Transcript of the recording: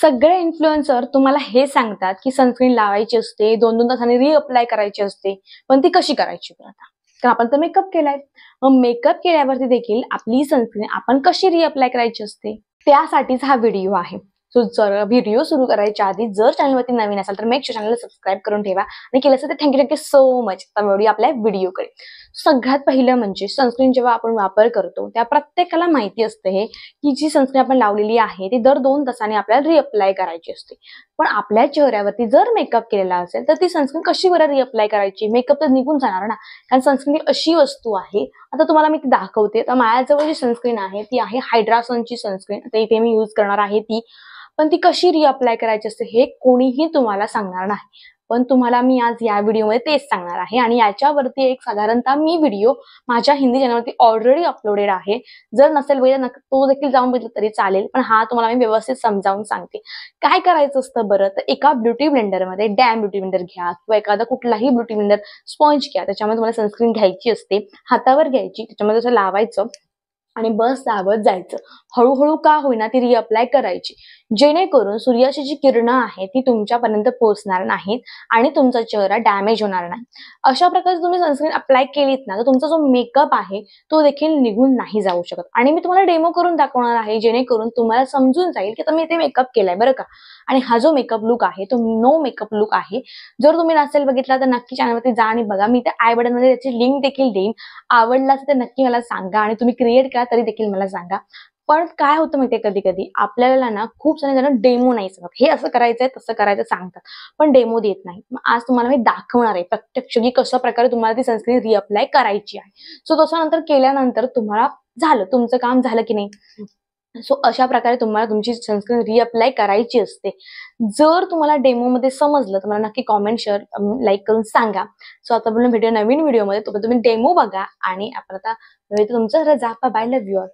सगळे इन्फ्लुएन्सर तुम्हाला हे सांगतात की सनस्क्रीन लावायची असते, 2-2 तासांनी रिअप्लाय करायची असते. पण ती कशी करायची बरं आता? कारण आपण तर मेकअप केलाय. मग मेकअप केल्यावरती देखील आपली सनस्क्रीन आपण कशी रिअप्लाय करायची असते? त्यासाठीच हा व्हिडिओ आहे. सो जर व्हिडिओ सुरू करायच्या आधी जर चॅनलवरती नवीन असाल तर मेक शुअर चॅनलला सबस्क्राईब करून ठेवा आणि केलं असेल तर थँक्यू सो मच. आता वळूया आपल्या व्हिडिओकडे. सगळ्यात पहिलं म्हणजे सनस्क्रीन जेव्हा आपण वापर करतो त्या प्रत्येकाला माहिती असतं हे की जी सनस्क्रीन आपण लावलेली आहे ती दर 2 तासांनी आपल्याला रिअप्लाय करायची असते. पण आपल्या चेहऱ्यावरती जर मेकअप केलेला असेल तर ती सनस्क्रीन कशी बरं रिअप्लाय करायची? मेकअप तर निघून जाणार ना. कारण सनस्क्रीन ही अशी वस्तू आहे, आता तुम्हाला मी ती दाखवते. तर माझ्याजवळ जी सनस्क्रीन आहे ती आहे हायड्रासनची सनस्क्रीन. आता इथे मी यूज करणार आहे ती. पण ती कशी रिअप्लाय करायची असते हे कोणीही तुम्हाला सांगणार नाही. पण तुम्हाला मी आज या व्हिडिओमध्ये तेच सांगणार आहे आणि याच्यावरती एक साधारणतः मी व्हिडिओ माझ्या हिंदी चॅनलवरती ऑलरेडी अपलोडेड आहे. जर नसेल बघितला तो देखील जाऊन बघितलं तरी चालेल. पण हा तुम्हाला मी व्यवस्थित समजावून सांगते. काय करायचं असतं बरं? तर एका ब्युटी ब्लेंडरमध्ये डॅम ब्युटी ब्लेंडर घ्या किंवा एखादा कुठलाही ब्युटी ब्लेंडर स्पॉन्ज घ्या. त्याच्यामध्ये तुम्हाला सनस्क्रीन घ्यायची असते. हातावर घ्यायची, त्याच्यामध्ये असं लावायचं आणि बस लावत जायचं. हळूहळू का होईना ती रिअप्लाय करायची. जेणेकरून सूर्याची जी किरणं आहेत ती तुमच्यापर्यंत पोहोचणार नाहीत आणि तुमचा चेहरा डॅमेज होणार नाही. अशा प्रकारे तुम्ही सनस्क्रीन अप्लाय केलीत ना तर तुमचा जो मेकअप आहे तो देखील निघून नाही जाऊ शकत. आणि मी तुम्हाला डेमो करून दाखवणार आहे जेणेकरून तुम्हाला समजून जाईल की तुम्ही इथे मेकअप केलाय बरं का. आणि हा जो मेकअप लुक आहे तो नो मेकअप लुक आहे. जर तुम्ही नसेल बघितला तर नक्की चॅनलवरती जा आणि बघा. मी त्या आय बटनमध्ये त्याची लिंक देखील देईन. आवडला असेल तर नक्की मला सांगा आणि तुम्ही क्रिएट केला तरी देखील मला सांगा. पण काय होतं माहितीये कधी कधी आपल्याला ना खूप सारे जण डेमो नाही सांगत. हे असं करायचंय तसं करायचं सांगतात पण डेमो देत नाही. मग आज तुम्हाला मी दाखवणार आहे प्रत्यक्ष की कशा प्रकारे तुम्हाला ती सनस्क्रीन रिअप्लाय करायची आहे. सो तसं नंतर केल्यानंतर तुम्हाला झालं, तुमचं काम झालं की नाही. सो अशा प्रकारे तुम्हाला तुमची सनस्क्रीन रिअप्लाय करायची असते. जर तुम्हाला डेमो मध्ये समजलं तर मला नक्की कॉमेंट शेअर लाईक करून सांगा. सो आता बोलून भेटूया नवीन व्हिडिओमध्ये. तोपर्यंत तुम्ही डेमो बघा आणि आपण आता तुमचं रजा. Bye, love you all.